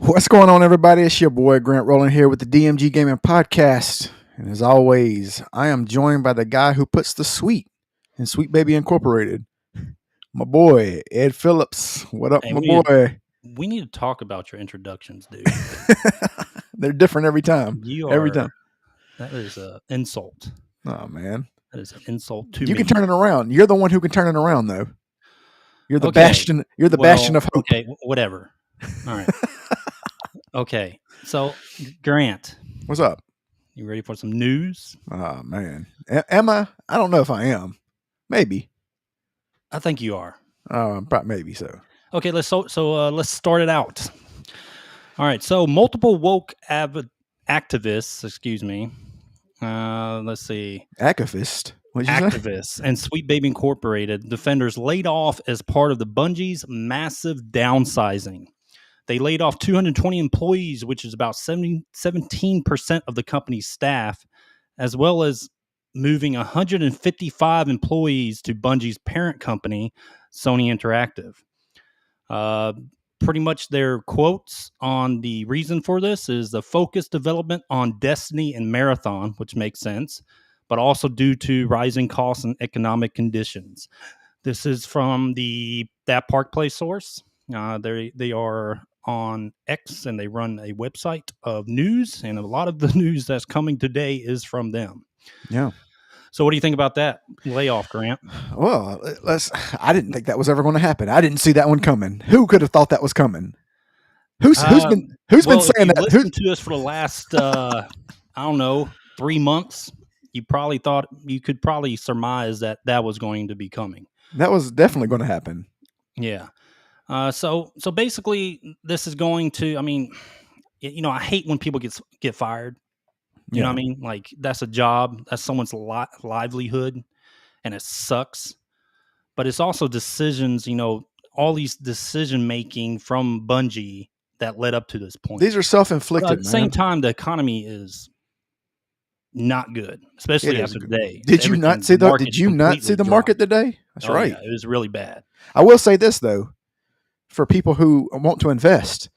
What's going on, everybody? It's your boy Grant Rowland here with the DMG Gaming Podcast. And as always, I am joined by the guy who puts the sweet in Sweet Baby Incorporated, my boy, Ed Phillips. What up, Hey, my boy? we need to talk about your introductions, dude. They're different every time. Every time. That is an insult. Oh, man. That is an insult to me. You can turn it around. You're the one who can turn it around, though. You're the Okay, bastion. You're the bastion of hope. Okay, whatever. All right. Okay, so Grant, What's up? you ready for some news? Oh, man. Am I? I don't know if I am. Maybe. I think you are. Maybe so. Okay, let's start it out. All right, so multiple woke activists, let's see. Activist. What'd you say? Activists and Sweet Baby Incorporated defenders laid off as part of the Bungie's massive downsizing. They laid off 220 employees, which is about 17% of the company's staff, as well as moving 155 employees to Bungie's parent company, Sony Interactive. Pretty much their quotes on the reason for this is the focused development on Destiny and Marathon, which makes sense, but also due to rising costs and economic conditions. This is from That Park Play source. They are on X and they run a website of news, and a lot of the news that's coming today is from them. Yeah. So what do you think about that layoff, Grant? Well, I didn't think that was ever going to happen. I didn't see that one coming. Who could have thought that was coming? Who's been saying that? Listened to us for the last 3 months. You could probably surmise that was going to be coming. That was definitely going to happen. Yeah. So basically, this is going to. I mean, I hate when people get fired. You know what I mean? Like, that's a job, that's someone's livelihood, and it sucks. But it's also decisions, all these decision making from Bungie that led up to this point. These are self-inflicted. But at the same time, the economy is not good, especially after today. Did you not see the market today? That's right. Yeah, it was really bad. I will say this though, for people who want to invest,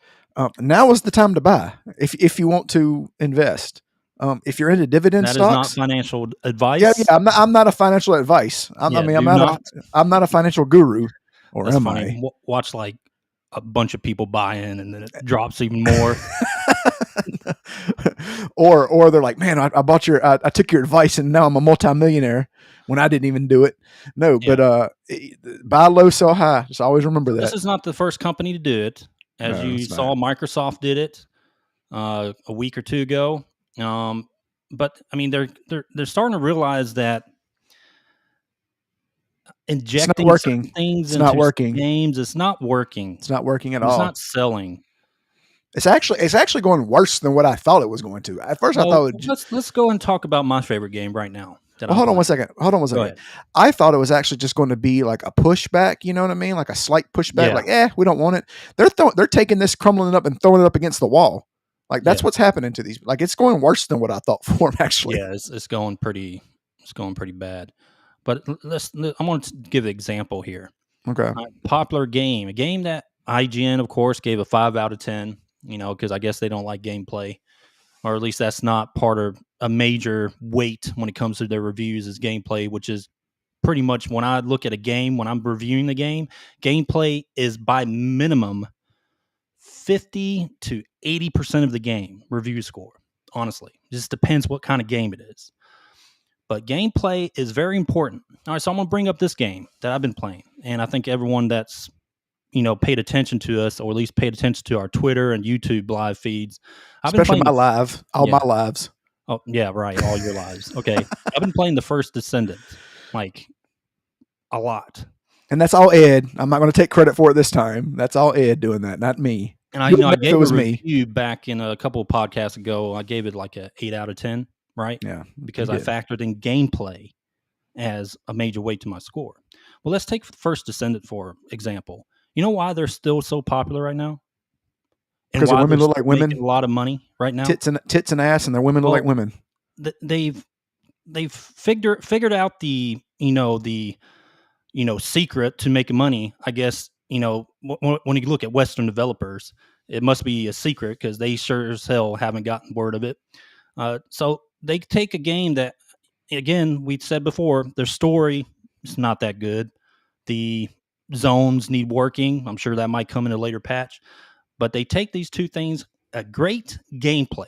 now is the time to buy. If you want to invest. If you're into dividend stocks, that is not financial advice. Yeah. I'm not a financial advice. I'm not a financial guru, or That's am funny. I? Watch like a bunch of people buy in, and then it drops even more. or they're like, man, I took your advice, and now I'm a multimillionaire when I didn't even do it. No, but buy low, sell high. Just always remember that. This is not the first company to do it. As you saw, Microsoft did it a week or two ago. But I mean, they're starting to realize that injecting certain things into games, it's not working. It's not working at all. It's not selling. It's actually going worse than what I thought it was going to. At first, I thought let's go and talk about my favorite game right now. Hold on one second. I thought it was actually just going to be like a pushback. You know what I mean? Like a slight pushback. Yeah. Like, we don't want it. They're taking this, crumbling it up, and throwing it up against the wall. Like, that's what's happening to these. Like, it's going worse than what I thought for them, actually. Yeah, it's going pretty bad. But I'm going to give an example here. Okay. Popular game, a game that IGN, of course, gave a 5 out of 10. Because I guess they don't like gameplay, or at least that's not part of a major weight when it comes to their reviews is gameplay, which is pretty much when I look at a game, when I'm reviewing the game, gameplay is by minimum 50 to 80% of the game review score. Honestly, it just depends what kind of game it is. But gameplay is very important. All right, so I'm going to bring up this game that I've been playing, and I think everyone that's paid attention to us, or at least paid attention to our Twitter and YouTube live feeds. Especially my lives. All my lives. Oh, yeah, right. All your lives. Okay. I've been playing the first Descendant, like, a lot. And that's all Ed. I'm not going to take credit for it this time. That's all Ed doing that, not me. And I gave a review back in a couple of podcasts ago. I gave it like a 8 out of 10, right? Yeah. Because I factored in gameplay as a major weight to my score. Well, let's take the first Descendant for example. You know why they're still so popular right now? Because the women look like women. Making a lot of money right now. Tits and ass, and their women look like women. They've figured out the secret to making money. I guess when you look at Western developers, it must be a secret because they sure as hell haven't gotten word of it. So they take a game that, again, we said before, their story is not that good. The zones need working. I'm sure that might come in a later patch. But they take these two things, a great gameplay,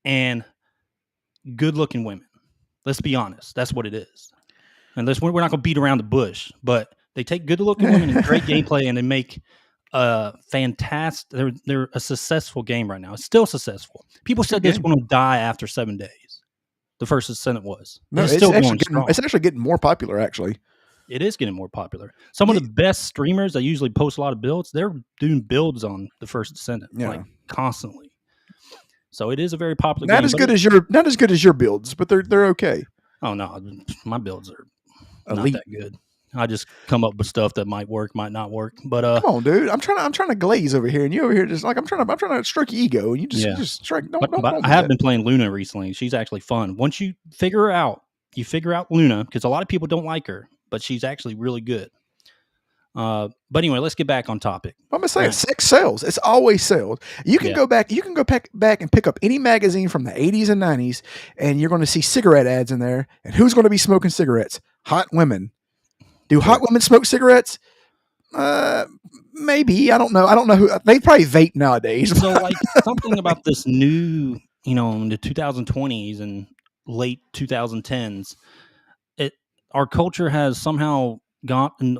and good-looking women. Let's be honest. That's what it is. And we're not going to beat around the bush, but they take good-looking women and great gameplay, and they make a fantastic. They're a successful game right now. It's still successful. People said this one would die after 7 days. The first Ascendant was. No, it's still going strong. It's actually getting more popular, actually. It is getting more popular. Some of the best streamers that usually post a lot of builds, they're doing builds on the first Ascendant, like constantly. So it is a very popular game. Not as good as your builds, but they're okay. Oh no, my builds are elite. Not that good. I just come up with stuff that might work, might not work. But come on, dude, I'm trying to glaze over here, and you over here just like I'm trying to stroke your ego, and you just strike. I have been playing Luna recently. She's actually fun. Once you figure her out, Luna, because a lot of people don't like her, but she's actually really good. But anyway, let's get back on topic. I'm gonna say sex sells. It's always sold. You can go back. You can go back and pick up any magazine from the 80s and 90s, and you're going to see cigarette ads in there. And who's going to be smoking cigarettes? Hot women. Do hot women smoke cigarettes? Maybe. I don't know. I don't know who. They probably vape nowadays. So, like something about this new, in the 2020s and late 2010s, our culture has somehow gotten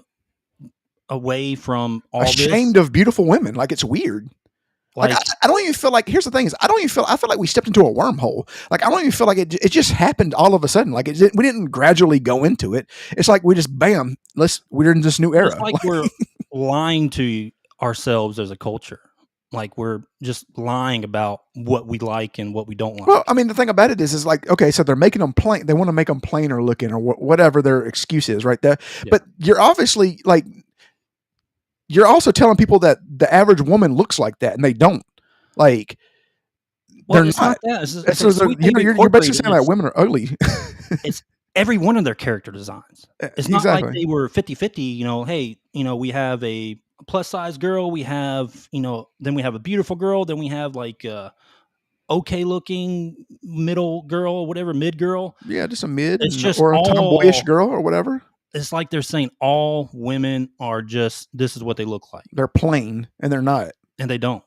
away from all ashamed of beautiful women. Like it's weird. Like I don't even feel like, here's the thing is, I feel like we stepped into a wormhole. Like I don't even feel like it just happened all of a sudden. Like we didn't gradually go into it. It's like we just, bam, we're in this new era. It's like we're lying to ourselves as a culture. Like we're just lying about what we like and what we don't like. Well, I mean, the thing about it is like, okay, so they're making them plain. They want to make them plainer looking or whatever their excuse is right there. Yeah. But you're obviously like, you're also telling people that the average woman looks like that, and they don't. Like, they're not. You're basically saying that women are ugly. It's every one of their character designs. It's not like they were 50-50. Hey, we have a plus size girl. We have, then we have a beautiful girl. Then we have like okay looking middle girl, whatever, mid girl. Yeah, just a mid, or a tomboyish girl or whatever. It's like they're saying all women are just, this is what they look like. They're plain, and they're not. And they don't.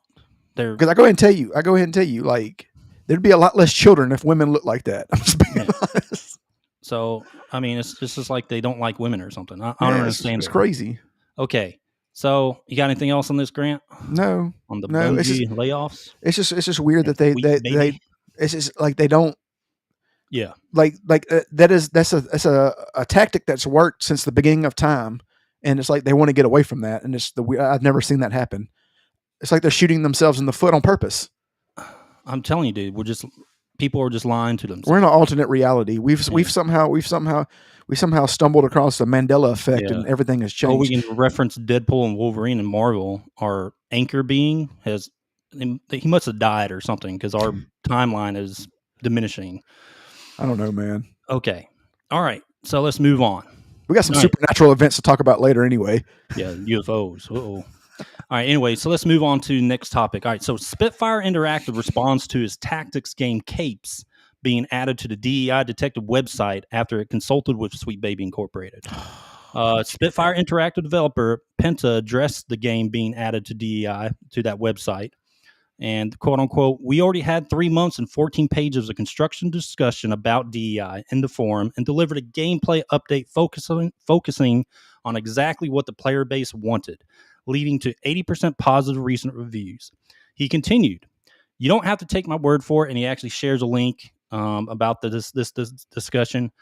Because I go ahead and tell you, like, there'd be a lot less children if women looked like that. I'm just being honest. So, I mean, it's just like they don't like women or something. I don't understand. It's crazy. Okay. So, you got anything else on this, Grant? No. On the Bungie layoffs? It's just weird that they it's just like they don't. Yeah, that's a tactic that's worked since the beginning of time, and it's like they want to get away from that, and I've never seen that happen. It's like they're shooting themselves in the foot on purpose. I'm telling you, dude, people are just lying to themselves. We're in an alternate reality. We've somehow stumbled across the Mandela effect, and everything has changed. Oh, we can reference Deadpool and Wolverine and Marvel. Our anchor being he must have died or something because our timeline is diminishing. I don't know, man. Okay. All right. So let's move on. We got some supernatural events to talk about later anyway. Yeah, UFOs. Uh-oh. All right. Anyway, so let's move on to the next topic. All right. So Spitfire Interactive responds to his tactics game Capes being added to the DEI detective website after it consulted with Sweet Baby Incorporated. Spitfire Interactive developer Penta addressed the game being added to DEI to that website. And quote unquote, we already had 3 months and 14 pages of construction discussion about DEI in the forum and delivered a gameplay update focusing on exactly what the player base wanted, leading to 80% positive recent reviews. He continued, you don't have to take my word for it. And he actually shares a link about this discussion.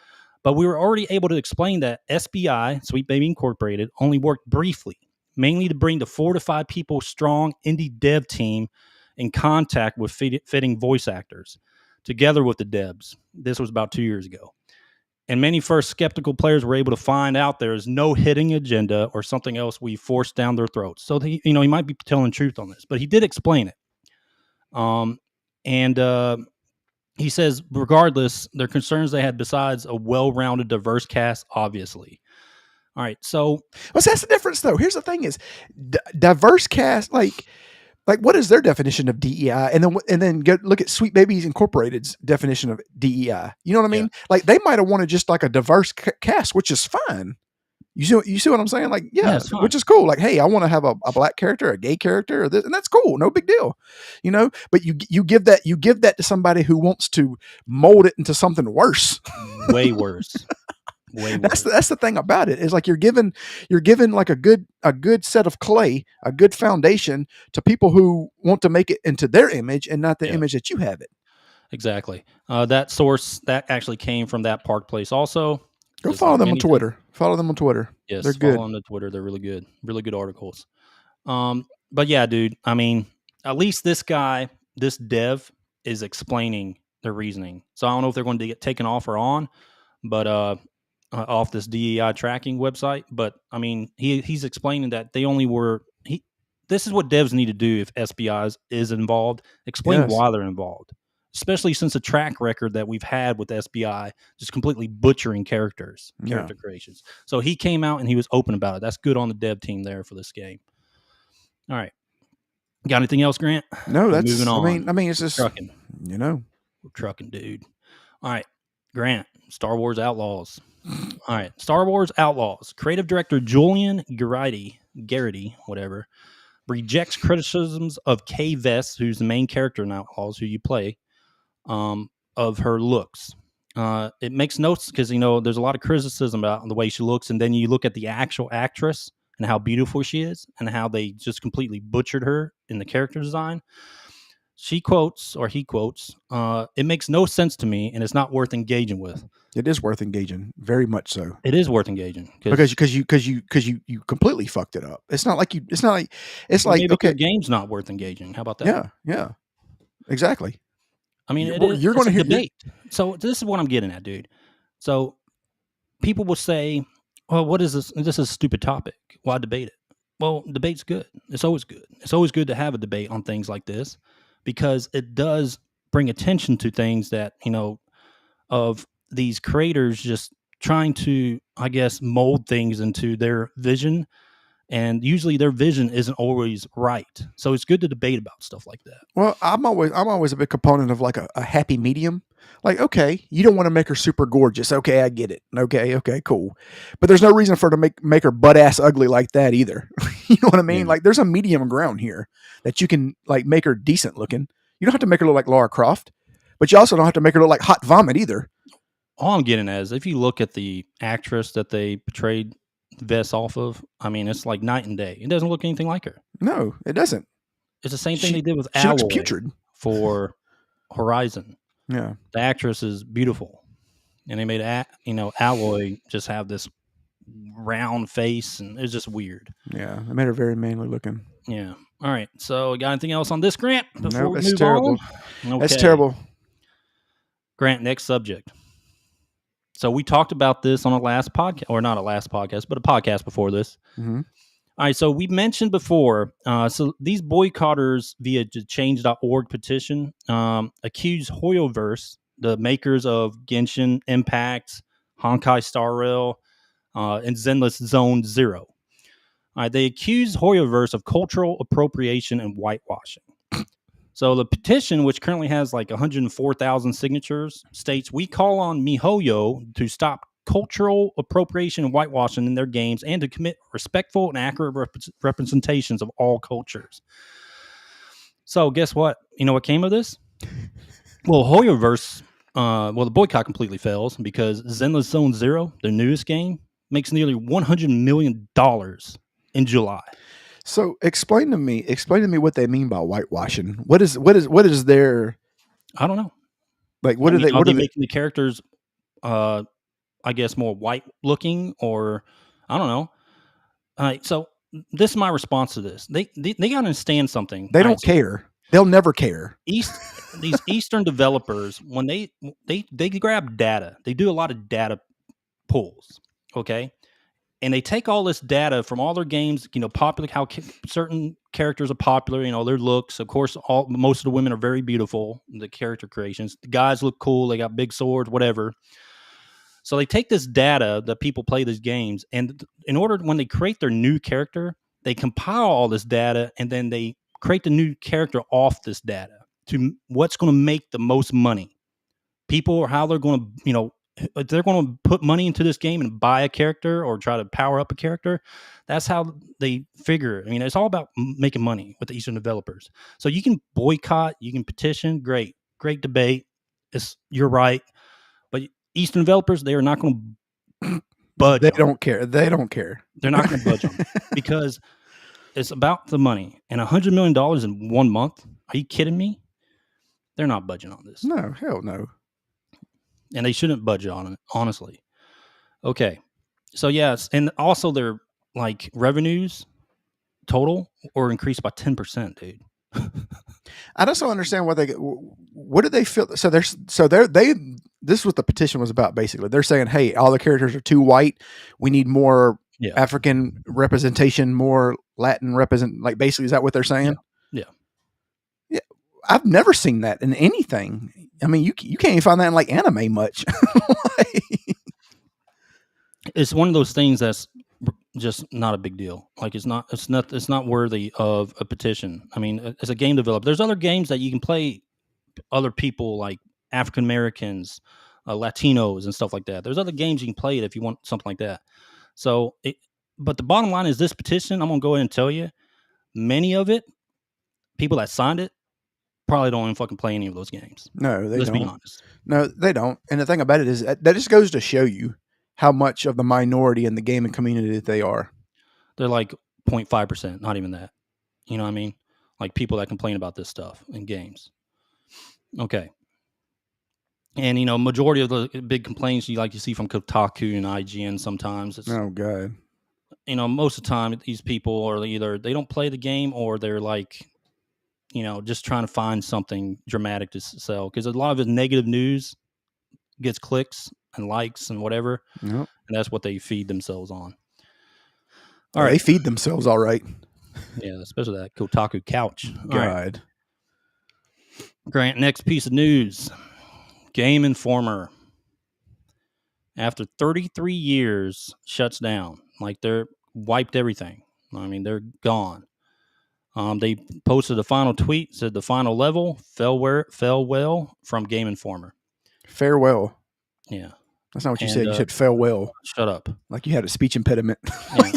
But we were already able to explain that SBI, Sweet Baby Incorporated, only worked briefly, mainly to bring the 4 to 5 people strong indie dev team in contact with fitting voice actors, together with the devs. This was about 2 years ago. And many first skeptical players were able to find out there is no hidden agenda or something else we forced down their throats. So he might be telling the truth on this, but he did explain it. He says, regardless, their concerns they had besides a well-rounded, diverse cast, obviously. All right, so Well, see, that's the difference, though. Here's the thing: is diverse cast like what is their definition of DEI, and then go look at Sweet Babies Incorporated's definition of DEI. You know what I yeah, mean? Like they might have wanted just like a diverse cast, which is fine. You see what I'm saying? Like, yeah, yeah, it's fine. which is cool. Like, hey, I want to have a black character, a gay character, or this, and that's cool. No big deal, you know. But you give that to somebody who wants to mold it into something worse. Way worse. Way worse. That's the thing about it is like you're given like a good set of clay, a good foundation to people who want to make it into their image and not the Yeah. image that you have it. Exactly. That source that actually came from that Park Place. Also, Go just follow like them on anything- Twitter. Follow them on Twitter. Yes, They're good. follow them on Twitter. They're really good articles. But yeah, dude. I mean, at least this guy, this dev, is explaining their reasoning. So I don't know if they're going to get taken off or on, but off this DEI tracking website. But I mean, he's explaining that they only were this is what devs need to do if SBI is involved. Explain Yes. why they're involved, especially since the track record that we've had with SBI just completely butchering character creations. So he came out and he was open about it. That's good on the dev team there for this game. All right. Got anything else, Grant? No, that's moving on. I mean, it's just Trucking. you know. We're trucking, dude. All right. Grant, Star Wars Outlaws. All right. Star Wars Outlaws. Creative director Julian Gerighty, whatever, rejects criticisms of Vess, who's the main character in Outlaws, who you play, of her looks. It makes notes because, there's a lot of criticism about the way she looks, and then you look at the actual actress and how beautiful she is and how they just completely butchered her in the character design. He quotes, it makes no sense to me and it's not worth engaging with. It is worth engaging, very much so. It is worth engaging because you completely fucked it up. It's like maybe okay, your game's not worth engaging. How about that? Yeah, exactly. I mean, you're going to hear debate. So this is what I'm getting at, dude. So people will say, "Well, what is this? This is a stupid topic. Why debate it?" Well, debate's good. It's always good. It's always good to have a debate on things like this because it does bring attention to things that of these creators just trying to, I guess, mold things into their vision. And usually their vision isn't always right. So it's good to debate about stuff like that. Well, I'm always a big component of like a happy medium. Like, okay, you don't want to make her super gorgeous. Okay, I get it. Okay, cool. But there's no reason for her to make her butt ass ugly like that either. You know what I mean? Yeah. Like there's a medium ground here that you can like make her decent looking. You don't have to make her look like Lara Croft, but you also don't have to make her look like hot vomit either. All I'm getting at is if you look at the actress that they portrayed Vess off of, I mean, it's like night and day. It doesn't look anything like her. No, it doesn't. It's the same thing they did with She looks Alloy putrid for Horizon. Yeah, the actress is beautiful, and they made Alloy just have this round face, and it's just weird. Yeah, they made her very manly looking. Yeah. All right. So, got anything else on this, Grant? No, that's terrible. On? That's Okay. terrible. Grant, next subject. So we talked about this on a last podcast, or not a last podcast, but a podcast before this. Mm-hmm. All right, so we mentioned before, so these boycotters via the change.org petition accuse HoYoVerse, the makers of Genshin Impact, Honkai Star Rail, and Zenless Zone Zero. All right, they accuse HoYoVerse of cultural appropriation and whitewashing. So the petition, which currently has like 104,000 signatures, states, "We call on MiHoYo to stop cultural appropriation and whitewashing in their games and to commit respectful and accurate representations of all cultures." So guess what? You know what came of this? Well, HoYoVerse, the boycott completely fails because Zenless Zone Zero, their newest game, makes nearly $100 million in July. So explain to me what they mean by whitewashing. What is their? I don't know. Like what are they? Are they making the characters? I guess more white looking, or I don't know. All right, so this is my response to this. They got to understand something. They don't care. They'll never care. These Eastern developers, when they grab data, they do a lot of data pulls. Okay. And they take all this data from all their games, popular, how certain characters are popular, their looks. Of course, most of the women are very beautiful, the character creations. The guys look cool. They got big swords, whatever. So they take this data that people play these games, and in order when they create their new character, they compile all this data, and then they create the new character off this data to what's going to make the most money. People, or how they're going to, if they're going to put money into this game and buy a character or try to power up a character. That's how they figure. I mean, it's all about making money with the Eastern developers. So you can boycott, you can petition. Great debate. You're right, but Eastern developers, they are not going to budge. They don't care. They're not going to budge on because it's about the money. And $100 million in 1 month. Are you kidding me? They're not budging on this. No, hell no. And they shouldn't budge on it, honestly. Okay. So yes, and also their like revenues total were increased by 10%, dude. I just don't understand what did they feel? So this is what the petition was about. Basically, they're saying, hey, all the characters are too white. We need more African representation, more Latin represent. Like, basically, is that what they're saying? Yeah. I've never seen that in anything. I mean, you can't even find that in like anime much. It's one of those things that's just not a big deal. Like it's not worthy of a petition. I mean, as a game developer, there's other games that you can play other people like African Americans, Latinos and stuff like that. There's other games you can play it if you want something like that. So, but the bottom line is this petition, I'm going to go ahead and tell you, many of it, people that signed it, probably don't even fucking play any of those games. No, Let's be honest. No, they don't. And the thing about it is that just goes to show you how much of the minority in the gaming community that they are. They're like 0.5%, not even that. You know what I mean? Like people that complain about this stuff in games. Okay. And, majority of the big complaints you see from Kotaku and IGN sometimes. Oh, God. Most of the time, these people are either they don't play the game or they're like, just trying to find something dramatic to sell. Because a lot of it negative news gets clicks and likes and whatever. Yep. And that's what they feed themselves on. All right. They feed themselves all right. Yeah, especially that Kotaku couch. God. Right. Grant, next piece of news. Game Informer. After 33 years, shuts down. Like they're wiped everything. I mean, they're gone. They posted a final tweet, said the final level fell well from Game Informer. Farewell. Yeah. That's not what you said. You said farewell. Shut up. Like you had a speech impediment. Yeah.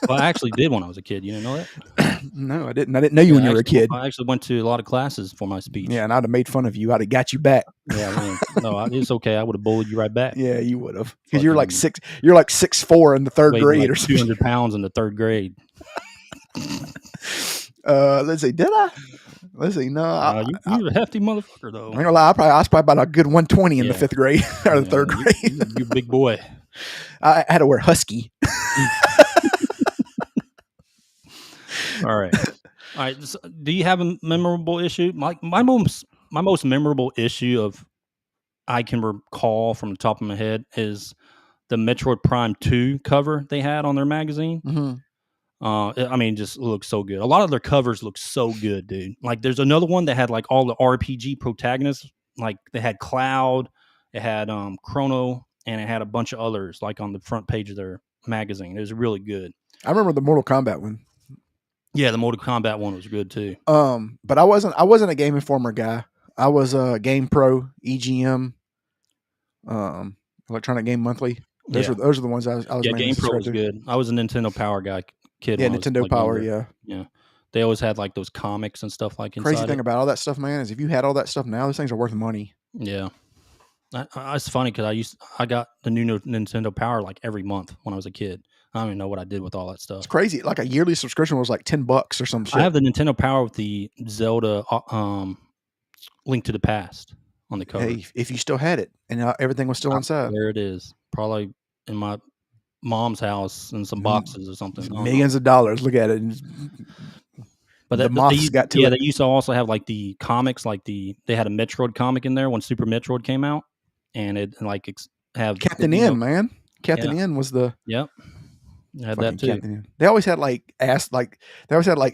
Well, I actually did when I was a kid. You didn't know that? No, I didn't. I didn't know you when you were a kid. I actually went to a lot of classes for my speech. Yeah, and I'd have made fun of you. I'd have got you back. Yeah, no, it's okay. I would have bullied you right back. Yeah, you would have. Because you're like 6'4" in the third grade like or something. 200 pounds in the third grade. Let's see. Did I? Let's see. No, you're a hefty motherfucker, though. I'm gonna lie. I was probably about a good 120 in the fifth grade or the third grade. You big boy. I had to wear husky. All right. So do you have a memorable issue? My most memorable issue I can recall from the top of my head is the Metroid Prime 2 cover they had on their magazine. Mm-hmm. I mean, it just looks so good. A lot of their covers look so good, dude. Like, there's another one that had like all the RPG protagonists. Like, they had Cloud, it had Chrono, and it had a bunch of others like on the front page of their magazine. It was really good. I remember the Mortal Kombat one. Yeah, the Mortal Kombat one was good too. But I wasn't a Game Informer guy. I was a Game Pro, EGM, Electronic Game Monthly. Those are the ones I was. Yeah, Game Pro was good. I was a Nintendo Power guy. Kid. Yeah, Nintendo Power. Younger. Yeah. They always had like those comics and stuff like inside. Crazy thing about all that stuff, man, is if you had all that stuff now, those things are worth money. Yeah. It's funny because I got the new Nintendo Power like every month when I was a kid. I don't even know what I did with all that stuff. It's crazy. Like a yearly subscription was like $10 or some shit. I have the Nintendo Power with the Zelda Link to the Past on the cover. Hey, if you still had it and everything was still inside. There it is. Probably in my mom's house in some boxes or something. Millions of dollars. Look at it. But the moths got to it. Yeah, they used to also have like the comics, like they had a Metroid comic in there when Super Metroid came out, and it like have Captain N, man. Captain N was the I had that too. Captain N. They always had like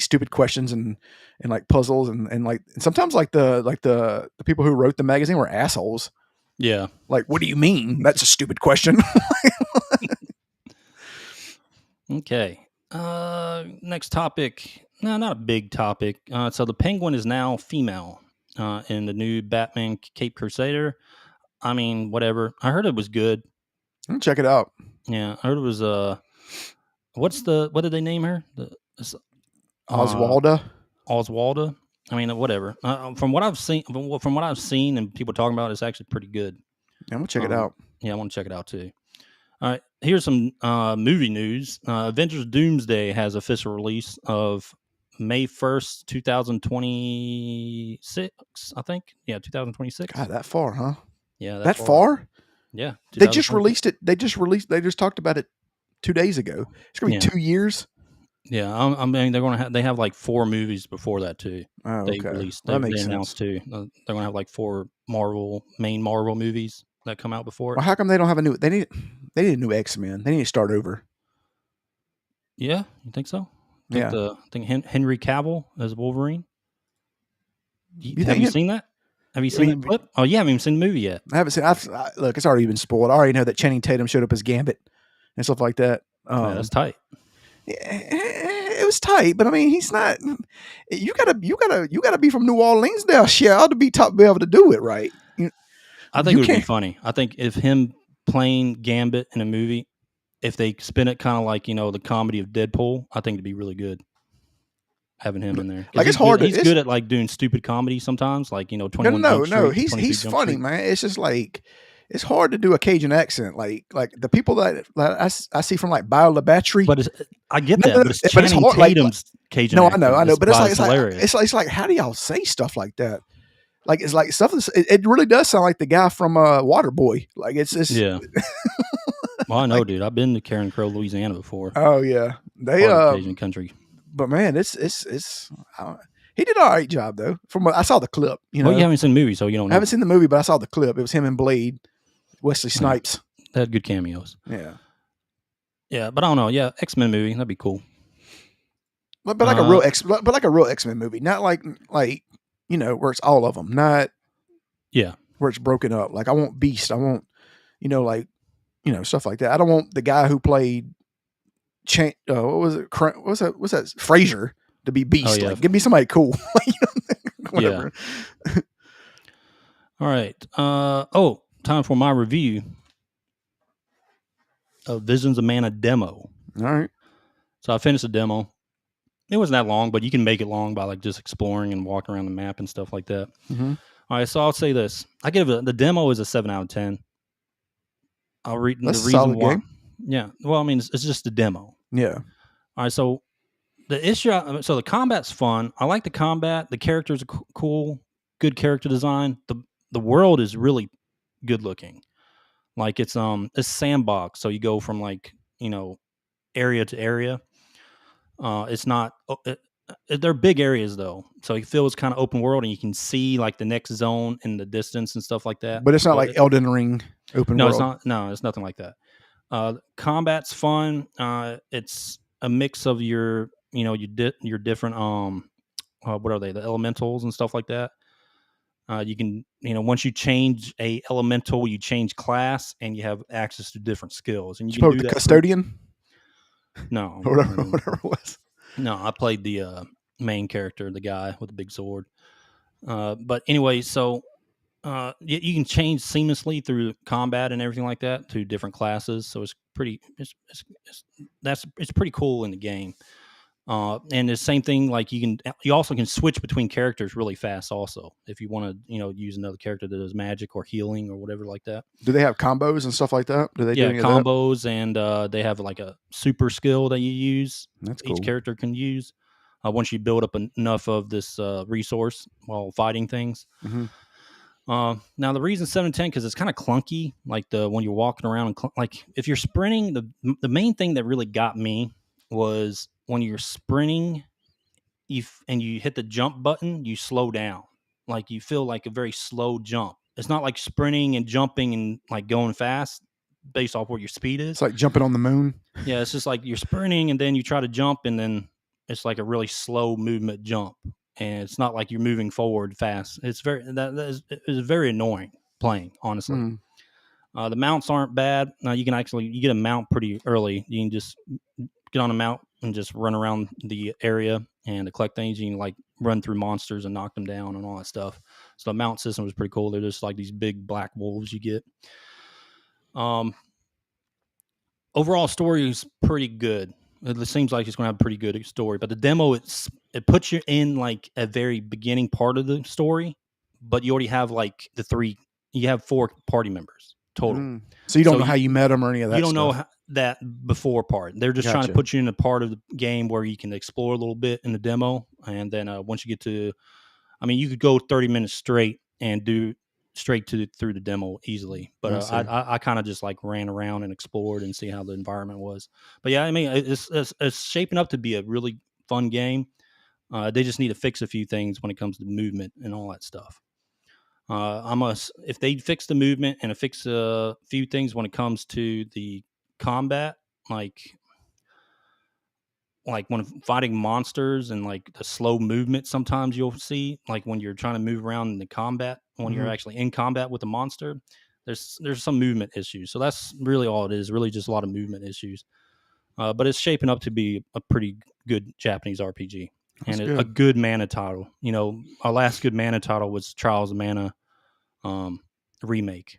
stupid questions and like puzzles and like and sometimes like the people who wrote the magazine were assholes. Yeah. Like, what do you mean? That's a stupid question. Okay. Next topic. No, not a big topic. So the Penguin is now female in the new Batman Cape Crusader. I mean, whatever. I heard it was good. Check it out. Yeah, I heard it was. What did they name her? Oswalda. Oswalda. I mean, whatever. From what I've seen, and people talking about, it's actually pretty good. Yeah, I'm gonna check it out. Yeah, I want to check it out too. All right, here's some movie news. Avengers Doomsday has official release of May 1st, 2026, I think. Yeah, 2026. God, that far, huh? Yeah, that far? Yeah. They just released it. They just talked about it 2 days ago. It's going to be 2 years. Yeah, I mean, they have like 4 movies before that too. Oh, They okay. released, Well, they announced too. They're going to have like 4 main Marvel movies that come out before it. Well, how come they don't have a new? They need a new X-Men. They need to start over. Yeah, you think so? I think Henry Cavill as Wolverine. Have you seen that? Have you seen that clip? Oh, yeah, I haven't even seen the movie yet. I haven't seen. Look, it's already been spoiled. I already know that Channing Tatum showed up as Gambit and stuff like that. Yeah, that's tight. It was tight, but I mean, he's not. You gotta be from New Orleans now, to be able to do it right. I think it would be funny. I think if him playing Gambit in a movie, if they spin it kind of like the comedy of Deadpool, I think it'd be really good. Having him in there, like it's hard. He's good at like doing stupid comedy sometimes, like 21 Jump Street. No, he's funny, man. It's just like it's hard to do a Cajun accent, like the people that I see from like Bio La Battery. But I get that, but it's Channing Tatum's Cajun. No, I know, but it's hilarious. It's like how do y'all say stuff like that? Like it's like stuff. It really does sound like the guy from Waterboy. Like it's yeah. Well, I know, dude. I've been to Karen Crow, Louisiana before. Oh yeah, they Cajun country. But man, it's he did an all right job though. I saw the clip. Well, you haven't seen the movie, so you don't know. I haven't seen the movie, but I saw the clip. It was him and Blade, Wesley Snipes. They had good cameos. Yeah, yeah, but I don't know. Yeah, X-Men movie, that'd be cool. But like a real X-Men movie, not like where it's all of them, not where it's broken up. Like I want Beast, I want stuff like that. I don't want the guy who played. What was it? What's that? Frazier to be Beast. Oh, yeah. Like, give me somebody cool. Whatever. Yeah. All right. Time for my review of Visions of Mana demo. All right. So I finished the demo. It wasn't that long, but you can make it long by like just exploring and walking around the map and stuff like that. Mm-hmm. All right. So I'll say this: the demo is a 7 out of 10. I'll read the reason why. Game. Yeah. Well, I mean, it's just a demo. Yeah. All right. So the combat's fun. I like the combat. The characters are cool. Good character design. The world is really good looking. Like it's sandbox. So you go from like, area to area. It's not, they're big areas though. So you feel it's kind of open world and you can see like the next zone in the distance and stuff like that. But it's not like Elden Ring open world. It's not. No, it's nothing like that. Combat's fun. It's a mix of your different what are they? The elementals and stuff like that. You can once you change a elemental, you change class and you have access to different skills. And you can do the that custodian. No, whatever it was. No, I played the main character, the guy with the big sword. But anyway, so. You can change seamlessly through combat and everything like that to different classes, so it's pretty. It's pretty cool in the game. And the same thing, like you also can switch between characters really fast. Also, if you want to, use another character that does magic or healing or whatever like that. Do they have combos and stuff like that? Do they? Yeah, combos, and they have like a super skill that you use. That's cool. Each character can use once you build up enough of this resource while fighting things. Mm-hmm. Now the reason 7-10 because it's kind of clunky, like when you're walking around and like if you're sprinting, the main thing that really got me was when you're sprinting, and you hit the jump button, you slow down. Like you feel like a very slow jump. It's not like sprinting and jumping and like going fast based off what your speed is. It's like jumping on the moon. Yeah, it's just like you're sprinting and then you try to jump and then it's like a really slow movement jump. And it's not like you're moving forward fast. It's very annoying. playing, honestly. Mm. The mounts aren't bad. You get a mount pretty early. You can just get on a mount and just run around the area and to collect things. You can like run through monsters and knock them down and all that stuff. So the mount system was pretty cool. They're just like these big black wolves you get. Overall story is pretty good. It seems like it's going to have a pretty good story, but the demo, it puts you in like a very beginning part of the story, but you already have like you have 4 party members total. Mm. So you don't know how you met them or any of that. You don't know that before part. They're just trying to put you in a part of the game where you can explore a little bit in the demo, and then once you get to, you could go 30 minutes straight and do straight through the demo easily, but I kind of just like ran around and explored and see how the environment was. But yeah, it's shaping up to be a really fun game. They just need to fix a few things when it comes to movement and all that stuff. If they fix the movement and fix a few things when it comes to the combat, like when fighting monsters and like the slow movement, sometimes you'll see like when you're trying to move around in the combat, when you're actually in combat with the monster, there's some movement issues. So that's really all it is, really just a lot of movement issues. But it's shaping up to be a pretty good Japanese RPG. That's and a good mana title. Our last good mana title was Trials of Mana remake.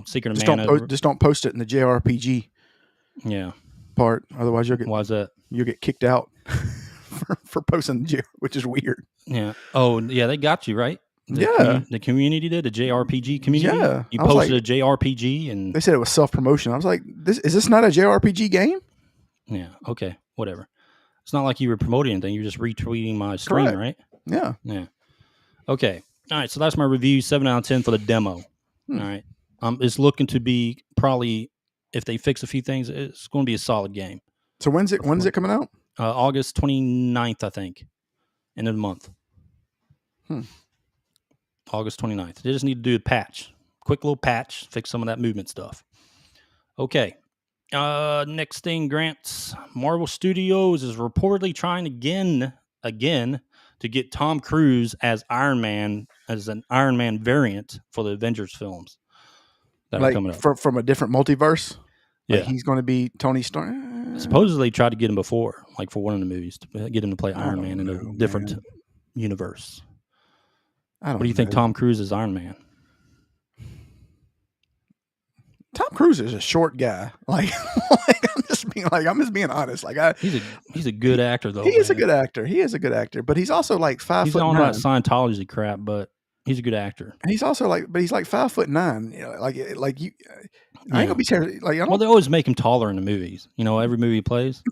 Secret of Mana. Just don't post it in the JRPG. Yeah. Part. Otherwise, why is that? You'll get kicked out for posting the which is weird. Yeah. Oh, yeah. They got you right. The community did, the JRPG community. Yeah. You posted a JRPG, and they said it was self-promotion. I was like, is this not a JRPG game? Yeah. Okay. Whatever. It's not like you were promoting anything. You were just retweeting my stream, Correct. Right? Yeah. Yeah. Okay. All right. So that's my review. 7 out of 10 for the demo. All right. It's looking to be probably, if they fix a few things, it's going to be a solid game. So when's it coming out? August 29th, I think. End of the month. August 29th. They just need to do a patch. Quick little patch. Fix some of that movement stuff. Okay. Next thing, Grant. Marvel Studios is reportedly trying again to get Tom Cruise as Iron Man, as an Iron Man variant for the Avengers films that are coming up. From a different multiverse? Yeah. Like he's going to be Tony Stark? Supposedly they tried to get him before, like for one of the movies, to get him to play Iron Man in a different universe. What do you think Tom Cruise is Iron Man? Tom Cruise is a short guy. I'm just being honest. He's a good actor though. He is a good actor. He is a good actor, but he's also like 5'9". He's on that Scientology crap, but he's a good actor. And he's also he's like 5'9". You. I ain't gonna be terrible. Well, they always make him taller in the movies. Every movie he plays,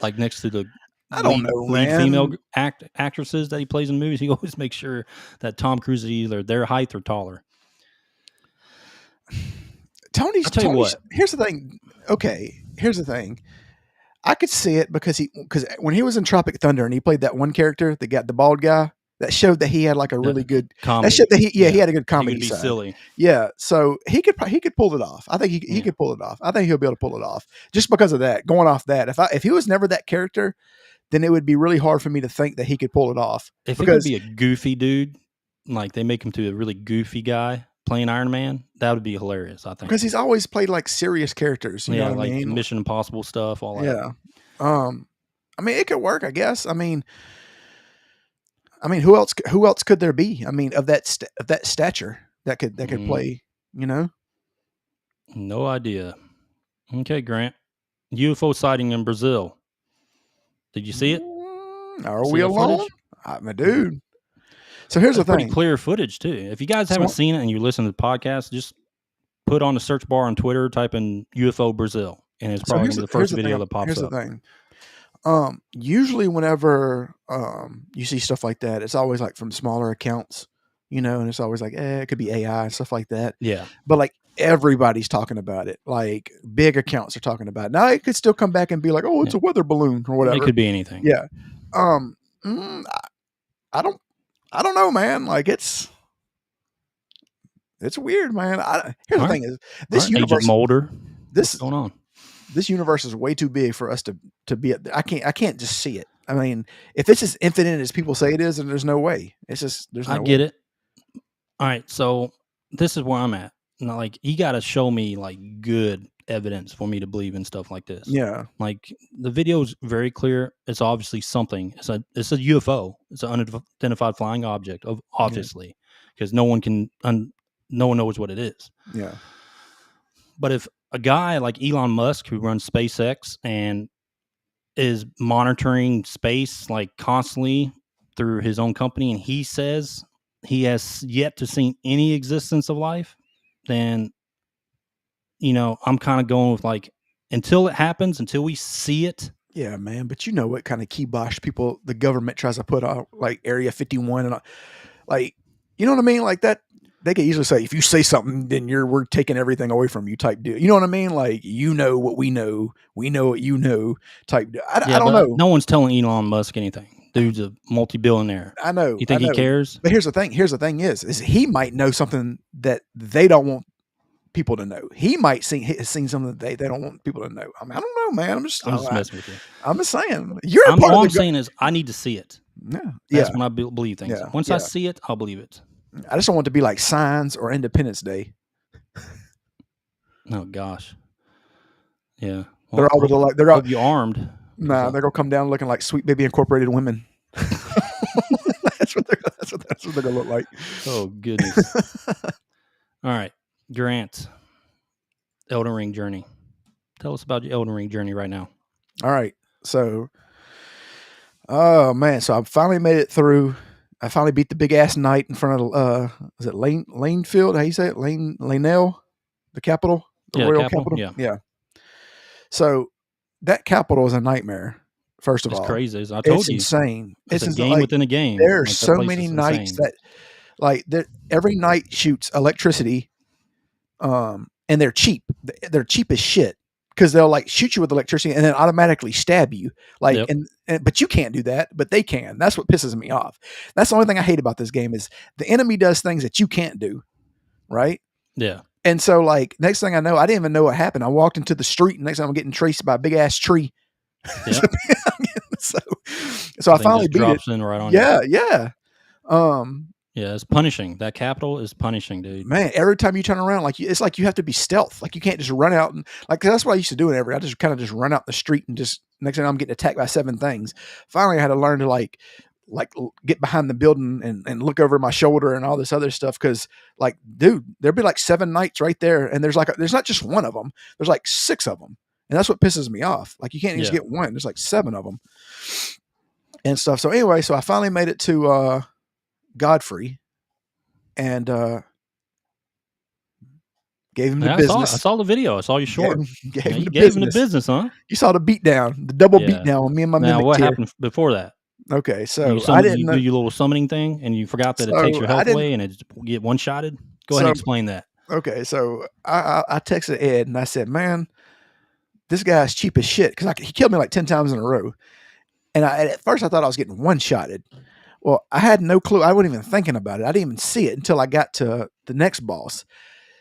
like next to the lead female actresses that he plays in movies, he always makes sure that Tom Cruise is either their height or taller. Tony's. Here's the thing. Okay, here's the thing. I could see it because when he was in Tropic Thunder and he played that one character, the bald guy, that showed that he had like a really good comedy. That showed that he had a good comedy. He could be silly. Yeah, so he could pull it off. I think he could pull it off. I think he'll be able to pull it off just because of that. Going off that, if he was never that character, then it would be really hard for me to think that he could pull it off. If he could be a goofy dude, like they make him to a really goofy guy playing Iron Man, that would be hilarious, I think. Because he's always played like serious characters. You know what I mean? Mission Impossible stuff, all that. Yeah. It could work, I guess. Who else could there be? Of that stature that could play, No idea. Okay, Grant. UFO sighting in Brazil. Did you see it? Are we alone? My dude. So here's the thing. Pretty clear footage too. If you guys haven't seen it and you listen to the podcast, just put on the search bar on Twitter, type in UFO Brazil, and it's probably the first video that pops up. Here's the thing. Usually whenever you see stuff like that, it's always like from smaller accounts, and it's always like, it could be AI and stuff like that. Yeah. But like everybody's talking about it. Like big accounts are talking about it. Now it could still come back and be like, oh, it's a weather balloon or whatever. It could be anything. Yeah. I don't know, man. Like it's weird, man. Here's the thing: is this universe Agent Mulder? What's going on? This universe is way too big for us to be. I can't just see it. If it's as infinite as people say it is, then there's no way. It's just there's no. I get it. All right, so this is where I'm at. Not like you got to show me like good evidence for me to believe in stuff like this. Yeah. Like the video's very clear. It's obviously something. It's a UFO. It's an unidentified flying object. Obviously, because no one knows what it is. Yeah. But if a guy like Elon Musk, who runs SpaceX and is monitoring space like constantly through his own company, and he says he has yet to see any existence of life, then, I'm kind of going with like, until it happens, until we see it. Yeah, man. But you know what kind of kibosh people, the government tries to put out, like Area 51 and like, you know what I mean? Like that, they could easily say, if you say something, then we're taking everything away from you type deal. You know what I mean? Like, you know what we know what you know type deal. I don't know. No one's telling Elon Musk anything. Dude's a multi-billionaire. I know. You think he cares? But here's the thing. Is he might know something that they don't want people to know. He might have seen something that they don't want people to know. I mean, I don't know, man. I'm just messing with you. I'm just saying. All I'm saying is I need to see it. Yeah. That's when I believe things. Yeah. Once I see it, I'll believe it. I just don't want it to be like Signs or Independence Day. Oh gosh. Yeah. Well, they're all like they're all you armed. Nah, they're gonna come down looking like Sweet Baby Incorporated women. That's what they're gonna look like. Oh goodness. All right, Grant. Elden Ring journey. Tell us about your Elden Ring journey right now. All right. So, oh man, so I finally made it through. I finally beat the big ass knight in front of is it Lanefield? How you say it? Lanell, the capital, the royal capital. Yeah. So that capital is a nightmare. First of all, it's crazy. I told you, it's insane. It's a game within a game. There are so many knights that, like, every knight shoots electricity, and they're cheap. They're cheap as shit because they'll like shoot you with electricity and then automatically stab you. Like, but you can't do that, but they can. That's what pisses me off. That's the only thing I hate about this game is the enemy does things that you can't do. Right? Yeah. And so, like, next thing I know, I didn't even know what happened. I walked into the street, and next time I'm getting traced by a big ass tree. Yep. so I finally beat it. Right on yeah. Yeah, it's punishing. That capital is punishing, dude. Man, every time you turn around, like it's like you have to be stealth. Like you can't just run out and like that's what I used to do in I just kind of just run out the street and just next thing I'm getting attacked by 7 things. Finally, I had to learn to like get behind the building and look over my shoulder and all this other stuff because like, dude, there'd be like 7 knights right there, and there's not just one of them. There's like 6 of them, and that's what pisses me off. Like you can't just get one. There's like 7 of them and stuff. So anyway, so I finally made it to Godfrey and gave him the business. I saw the video. I saw you short. Gave him the business, huh? You saw the beatdown, the double beatdown on me and my mimic. Now, what happened before that? Okay, so I didn't do your little summoning thing, and you forgot that it takes your health away and it get one-shotted. Go ahead and explain that. Okay, so I texted Ed and I said, "Man, this guy's cheap as shit," because he killed me like 10 times in a row. And at first I thought I was getting one-shotted. Well, I had no clue. I wasn't even thinking about it. I didn't even see it until I got to the next boss.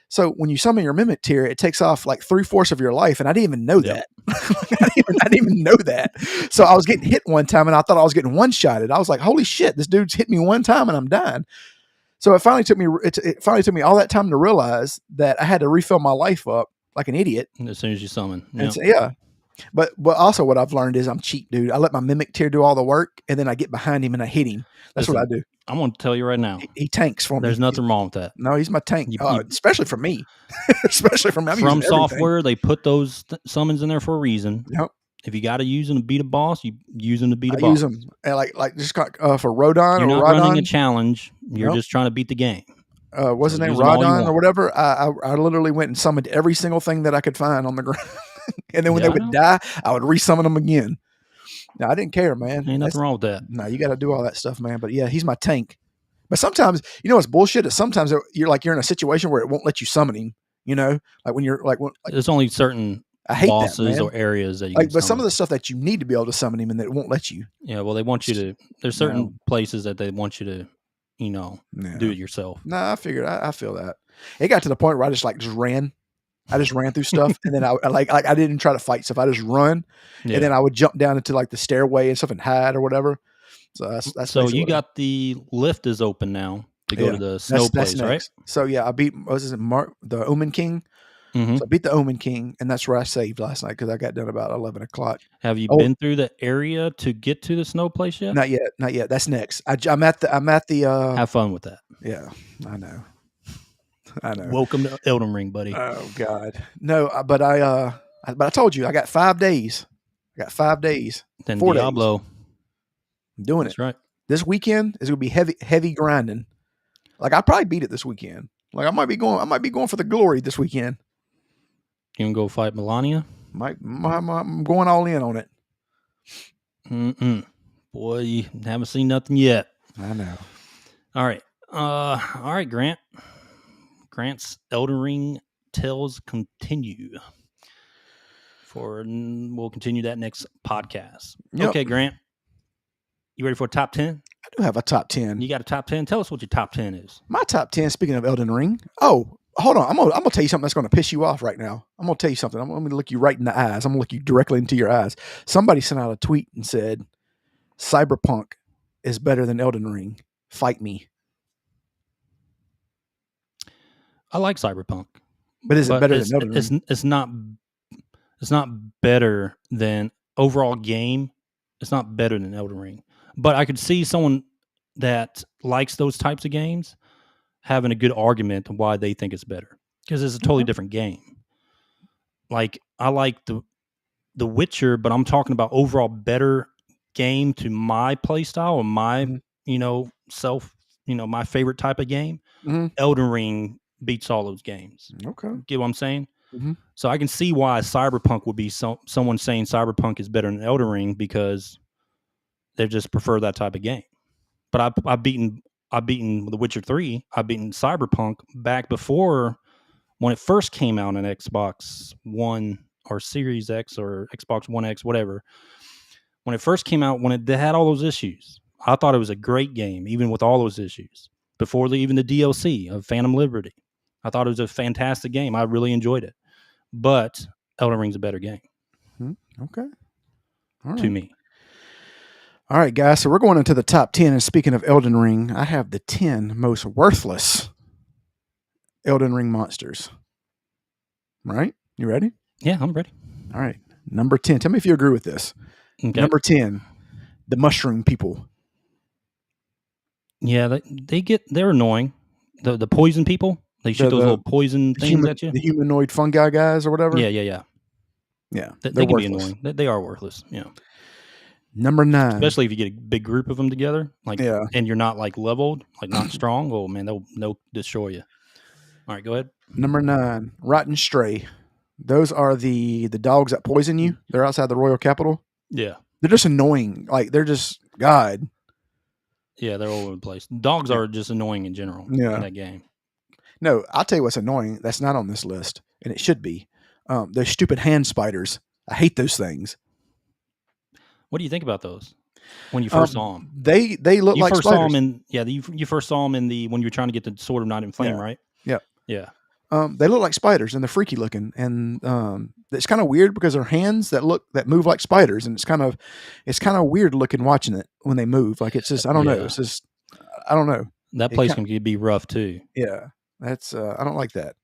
So when you summon your mimic tier, it takes off like 3/4 of your life, and I didn't even know that. I didn't even know that. So I was getting hit one time, and I thought I was getting one-shotted. I was like, "Holy shit! This dude's hit me one time, and I'm dying." So it finally took me all that time to realize that I had to refill my life up like an idiot as soon as you summon. Yeah. But also what I've learned is I'm cheap, dude. I let my mimic tier do all the work, and then I get behind him and I hit him. That's what I do. I'm going to tell you right now. He tanks for me. There's nothing wrong with that. No, he's my tank. Especially for me. Especially for me. From software, they put those summons in there for a reason. Yep. If you got to use them to beat a boss, you use them to beat a boss. I use them like just for Rodon. You're not Rodon. Running a challenge. You're just trying to beat the game. What's his name? Rodon or whatever. I literally went and summoned every single thing that I could find on the ground. And then when they would die, I would resummon them again. No, I didn't care, man. Ain't nothing wrong with that. No, you got to do all that stuff, man. But yeah, he's my tank. But sometimes, you know what's bullshit is sometimes you're in a situation where it won't let you summon him. You know, like when you're like, there's only certain bosses or areas that you can but some of the stuff that you need to be able to summon him and that it won't let you. Yeah, well, they want you to. There's certain places that they want you to, do it yourself. No, I figured. I feel that. It got to the point where I just ran. I just ran through stuff, and then I didn't try to fight stuff. I just run, and then I would jump down into like the stairway and stuff and hide or whatever. So that's so you got the lift is open now. to go to the snow place, right? next. So yeah, I beat the Omen King. Mm-hmm. So I beat the Omen King, and that's where I saved last night because I got done about 11 o'clock. Have you been through the area to get to the snow place yet? Not yet. That's next. I'm at the. Have fun with that. Yeah, I know. Welcome to Elden Ring, buddy. Oh God, no. But I told you I got 5 days. Then 4 Diablo. days. I'm doing That's it. right. This weekend is gonna be heavy grinding. Like I'll probably beat it this weekend. Like I might be going for the glory this weekend. You gonna go fight Melania? I'm going all in on it. Boy, you haven't seen nothing yet. I know. All right, Grant. Grant's Elden Ring tales continue. We'll continue that next podcast. Yep. Okay, Grant. You ready for a top 10? I do have a top 10. You got a top 10? Tell us what your top 10 is. My top 10, speaking of Elden Ring. Oh, hold on. I'm gonna tell you something that's gonna piss you off right now. I'm gonna tell you something. I'm gonna look you right in the eyes. I'm gonna look you directly into your eyes. Somebody sent out a tweet and said, Cyberpunk is better than Elden Ring. Fight me. I like Cyberpunk. But is it better than Elden Ring? It's not better than overall game. It's not better than Elden Ring. But I could see someone that likes those types of games having a good argument on why they think it's better, because it's a totally different game. Like I like the Witcher, but I'm talking about overall better game to my play style or my my favorite type of game. Elden Ring beats all those games. Okay, get what I'm saying? Mm-hmm. So I can see why Cyberpunk would be someone saying Cyberpunk is better than Elden Ring, because they just prefer that type of game. But I've beaten The Witcher 3. I've beaten Cyberpunk back before when it first came out on Xbox One or Series X or Xbox One X, whatever. When it first came out, when it had all those issues, I thought it was a great game, even with all those issues. Before even the DLC of Phantom Liberty, I thought it was a fantastic game. I really enjoyed it. But Elden Ring's a better game. Okay. All right. To me. All right, guys. So we're going into the top 10. And speaking of Elden Ring, I have the 10 most worthless Elden Ring monsters. Right? You ready? Yeah, I'm ready. All right. Number 10. Tell me if you agree with this. Okay. Number 10, the mushroom people. Yeah, they're annoying. The poison people. They shoot those little poison things at you. The humanoid fungi guys or whatever? Yeah. Yeah. They can be annoying. They are worthless. Yeah. Number 9. Especially if you get a big group of them together, and you're not leveled, not strong. Oh man, they'll destroy you. All right, go ahead. Number 9, Rotten Stray. Those are the dogs that poison you. They're outside the royal capital. Yeah. They're just annoying. They're just God. Yeah, they're all over the place. Dogs are just annoying in general in that game. No, I'll tell you what's annoying. That's not on this list, and it should be. Those stupid hand spiders. I hate those things. What do you think about those? When you first saw them, they look like spiders. You first saw them when you were trying to get the Sword of Night and Flame, right? Yeah. They look like spiders, and they're freaky looking, and it's kind of weird because they're hands that move like spiders, and it's kind of weird looking watching it when they move. Like it's just I don't know. It's just I don't know. That place can be rough too. Yeah, that's I don't like that.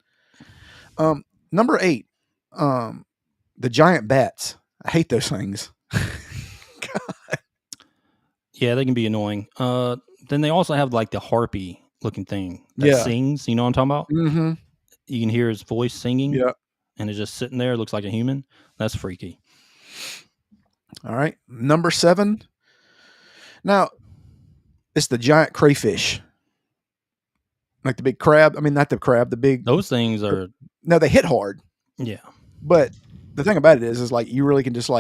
Number 8, the giant bats. I hate those things. God. Yeah, they can be annoying. Then they also have the harpy looking thing that sings. You know what I'm talking about? Mm-hmm. You can hear his voice singing. Yeah. And it's just sitting there. It looks like a human. That's freaky. All right. Number 7. Now, it's the giant crayfish. Like the big crab. I mean, not the crab, the big. Those things are. No, they hit hard. Yeah. But the thing about it is you really can just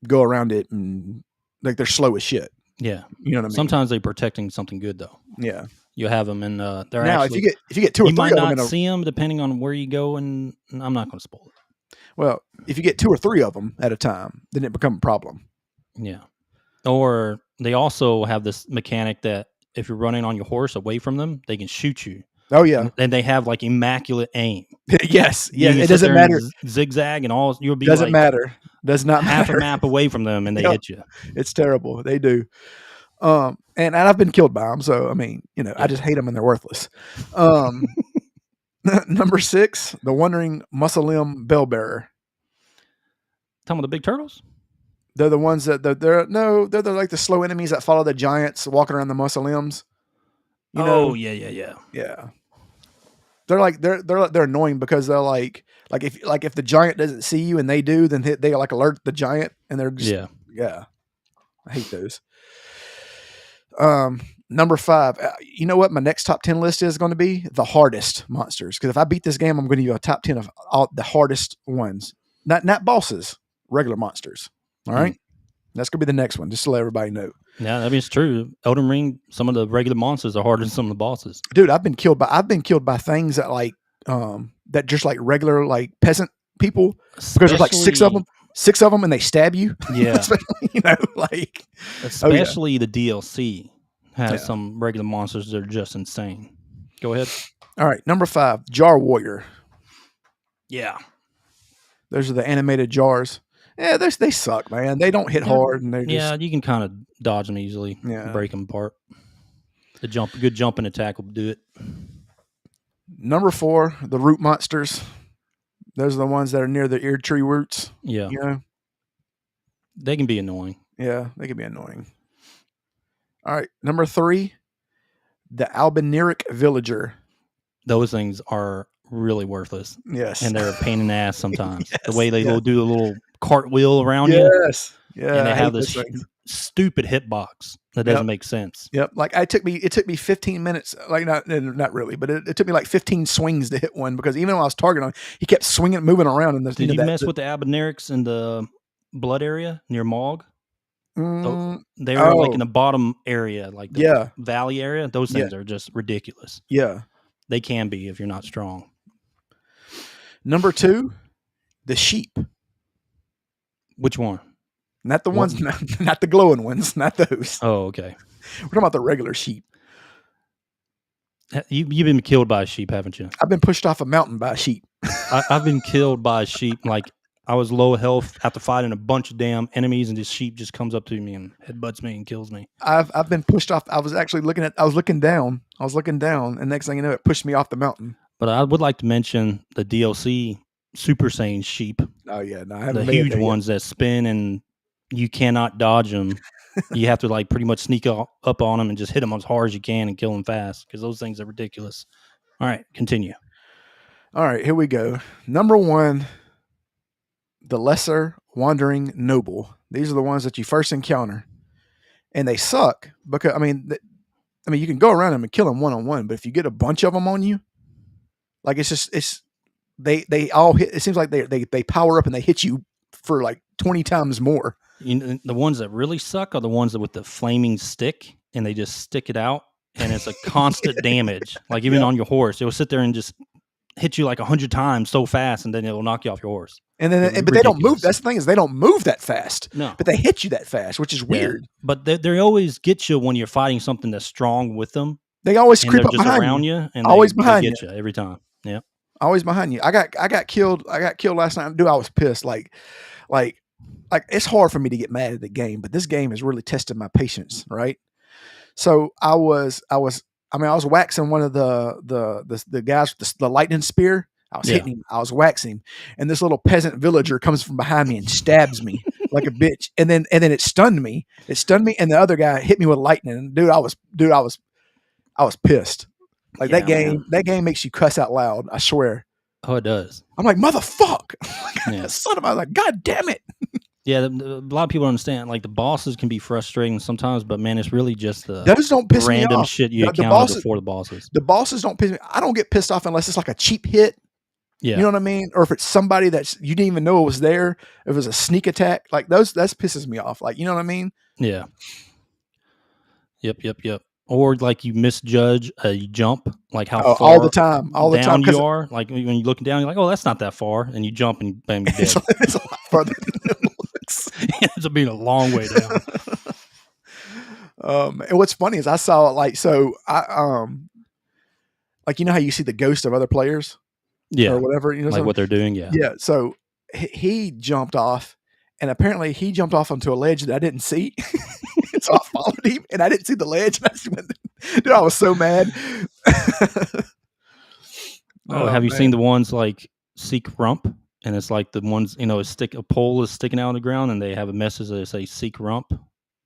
go around it and they're slow as shit. Yeah. You know what I mean? Sometimes they're protecting something good though. Yeah. You have them and they're now actually, if you get 2 or 3 of them, you might not see them depending on where you go, and I'm not going to spoil it. Well, if you get 2 or 3 of them at a time, then it becomes a problem. Yeah. Or they also have this mechanic that if you're running on your horse away from them, they can shoot you. Oh yeah. And they have immaculate aim. Yes. It doesn't matter. Zigzag and all. You'll be doesn't matter. Does not half matter. a map away from them and they hit you. It's terrible. They do. And I've been killed by them, so I mean, I just hate them and they're worthless. Number 6, the Wandering Muscle-Limb Bellbearer. Talking about the big turtles? They're the ones that they're like the slow enemies that follow the giants walking around the muscle-limbs. Yeah. They're like they're annoying because they're like if the giant doesn't see you and they do, then they like alert the giant and they're just yeah. I hate those. Number 5. You know what my next top 10 list is going to be? The hardest monsters. Because if I beat this game, I'm going to do a top 10 of all the hardest ones. Not bosses, regular monsters. All right? That's going to be the next one, just to let everybody know. Yeah, I mean, it's true. Elden Ring, some of the regular monsters are harder than some of the bosses. Dude, I've been killed by things that like that just like regular like peasant people, because there's like 6 of them and they stab you. Yeah. Especially the DLC has some regular monsters that are just insane. Go ahead. All right, number 5, Jar Warrior. Yeah. Those are the animated jars. Yeah, they suck, man. They don't hit hard, and they just you can kind of dodge them easily. Yeah, break them apart. Good jumping attack will do it. Number 4, the root monsters. Those are the ones that are near the ear tree roots. Yeah, they can be annoying. Yeah, they can be annoying. All right, number 3, the Albineric Villager. Those things are really worthless. Yes, and they're a pain in the ass sometimes. Yes, the way they will do a little cartwheel around you. Yes, yeah, and they have this stupid hitbox that doesn't make sense. Yep, like it took me 15 minutes. Like not really, but it took me like 15 swings to hit one because even when I was targeting him, he kept swinging, moving around. And did you mess with the Albinerics in the blood area near Mog? They were like in the bottom area, like the valley area. Those things are just ridiculous. Yeah, they can be if you're not strong. Number 2, the sheep. Which one? Not the ones, not the glowing ones, not those. Oh, okay. We're talking about the regular sheep. You've been killed by a sheep, haven't you? I've been pushed off a mountain by a sheep. I've been killed by a sheep. Like I was low health after fighting a bunch of damn enemies, and this sheep just comes up to me and headbutts me and kills me. I've been pushed off. I was looking down, and next thing you know, it pushed me off the mountain. But I would like to mention the DLC Super Saiyan sheep. Oh yeah, no, I haven't. The huge ones that spin and you cannot dodge them. You have to like pretty much sneak up on them and just hit them as hard as you can and kill them fast because those things are ridiculous. All right, continue. All right, here we go. Number 1, the Lesser Wandering Noble. These are the ones that you first encounter, and they suck because I mean you can go around them and kill them one-on-one, but if you get a bunch of them on you, like they all hit. It seems like they power up and they hit you for like 20 times more. The ones that really suck are the ones that with the flaming stick and they just stick it out and it's a constant damage. Like even on your horse, it will sit there and just hit you like 100 times so fast, and then it will knock you off your horse. And then, but they don't move. That's the thing is they don't move that fast. No, but they hit you that fast, which is weird. But they always get you when you're fighting something that's strong with them. They always creep up behind around you, and always they get you every time. Yeah, always behind you. I got killed. I got killed last night. Dude, I was pissed. Like it's hard for me to get mad at the game, but this game has really tested my patience, right? So I was waxing one of the guys with the lightning spear. I was hitting him. I was waxing him, and this little peasant villager comes from behind me and stabs me like a bitch. And then it stunned me. And the other guy hit me with lightning. And I was pissed. Like that game makes you cuss out loud. I swear. Oh, it does. I'm like, motherfuck. Son of a, like, God damn it. Yeah, a lot of people don't understand. Like the bosses can be frustrating sometimes, but man, it's really just the those don't piss random me off. Shit you encounter before the bosses. The bosses don't piss me. I don't get pissed off unless it's like a cheap hit. Yeah, you know what I mean? Or if it's somebody that you didn't even know it was there. If it was a sneak attack, like that pisses me off. Like, you know what I mean? Yeah. Yep. Or like you misjudge a jump, like how far all the time down you are. Like when you're looking down, you're like, oh, that's not that far, and you jump and bam, you're dead. It's a lot farther than it looks. It ends up being a long way down. And what's funny is I saw it like like you know how you see the ghost of other players, or whatever, like what they're doing, yeah. So he jumped off, and apparently he jumped off onto a ledge that I didn't see. So I followed him, and I didn't see the ledge. And I just went, dude, I was so mad. Have you seen the ones like Seek Rump? And it's like the ones, a pole is sticking out on the ground, and they have a message that say Seek Rump.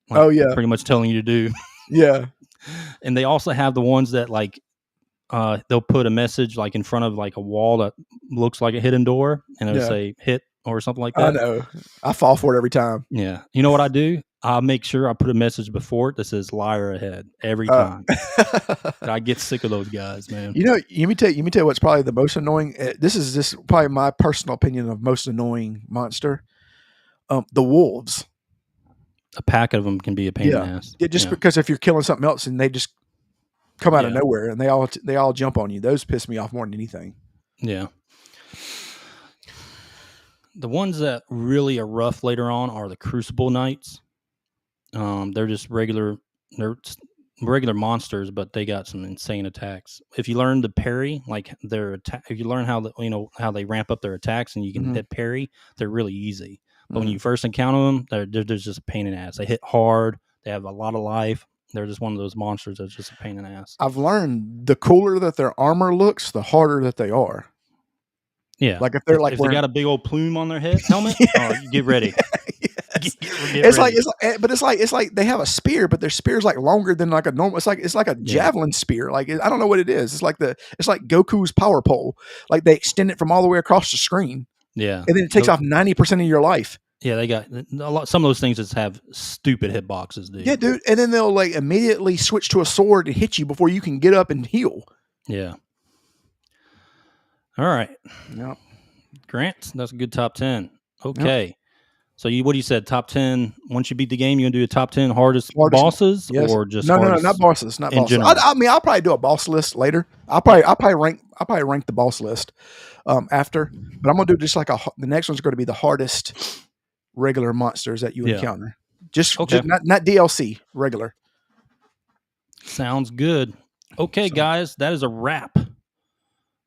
Like, oh yeah, pretty much telling you to do. Yeah. And they also have the ones that like they'll put a message like in front of like a wall that looks like a hidden door, and it'll say hit or something like that. I know. I fall for it every time. Yeah. You know what I do? I'll make sure I put a message before it that says liar ahead every time. I get sick of those guys, man. Let me tell you what's probably the most annoying. This is just probably my personal opinion of most annoying monster. The wolves. A pack of them can be a pain in the ass. Yeah, just because if you're killing something else and they just come out of nowhere and they all jump on you, those piss me off more than anything. Yeah. The ones that really are rough later on are the Crucible Knights. They're just regular monsters, but they got some insane attacks. If you learn to parry, like their attack, if you learn how they ramp up their attacks and you can hit parry, they're really easy. But when you first encounter them, they're just a pain in the ass. They hit hard. They have a lot of life. They're just one of those monsters that's just a pain in the ass. I've learned the cooler that their armor looks, the harder that they are. Yeah, like if they're if they got a big old plume on their head helmet, you get ready. It's like they have a spear, but their spear's like longer than like a normal. It's like a javelin spear. Like I don't know what it is. It's like Goku's power pole. Like they extend it from all the way across the screen. Yeah, and then it takes off 90% of your life. Yeah, they got a lot. Some of those things just have stupid hitboxes, dude. Yeah, dude, and then they'll like immediately switch to a sword and hit you before you can get up and heal. Yeah. All right. Yep. Grant, that's a good top 10. Okay. Yep. So what you said, top 10, once you beat the game, you're going to do a top 10 hardest bosses? Yes. Or just No, not bosses. Not bosses. I mean, I'll probably do a boss list later. I'll probably rank the boss list after. But I'm going to do just like the next one's going to be the hardest regular monsters that you encounter. Just not DLC, regular. Sounds good. Okay, guys, that is a wrap.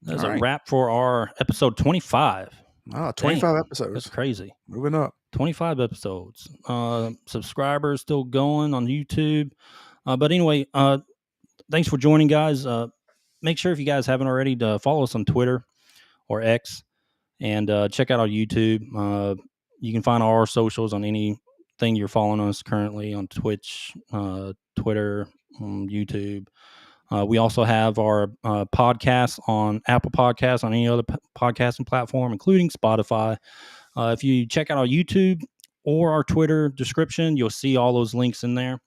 That is a wrap for our episode 25. Oh, 25 episodes. That's crazy. Moving up. 25 episodes. Subscribers still going on YouTube. But anyway, thanks for joining, guys. Make sure if you guys haven't already to follow us on Twitter or X and check out our YouTube. You can find all our socials on anything you're following us currently on Twitch, Twitter, YouTube. We also have our podcasts on Apple Podcasts, on any other podcasting platform, including Spotify. If you check out our YouTube or our Twitter description, you'll see all those links in there.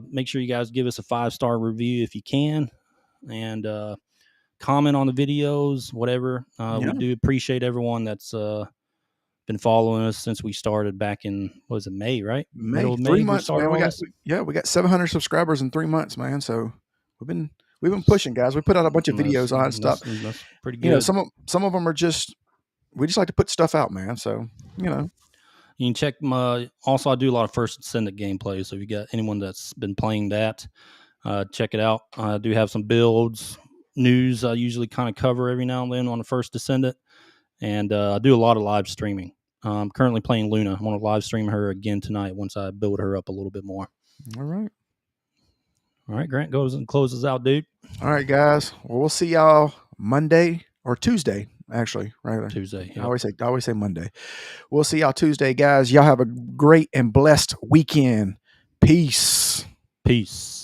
Make sure you guys give us a 5-star review if you can, and comment on the videos, whatever. We do appreciate everyone that's been following us since we started back in, what was it, May, right? May, 3 months, man. We got 700 subscribers in 3 months, man. So we've been pushing, guys. We put out a bunch of videos on stuff. That's pretty good. Some of them are just, we just like to put stuff out, man. So you can check also I do a lot of First Descendant gameplay, so if you got anyone that's been playing that, check it out. I do have some builds, news I usually kind of cover every now and then on the First Descendant, and I do a lot of live streaming. I'm currently playing Luna. I want to live stream her again tonight once I build her up a little bit more. All right, Grant goes and closes out, dude. All right, guys. Well, we'll see y'all Monday or Tuesday, actually. Right? Tuesday. Yep. I always say Monday. We'll see y'all Tuesday, guys. Y'all have a great and blessed weekend. Peace. Peace.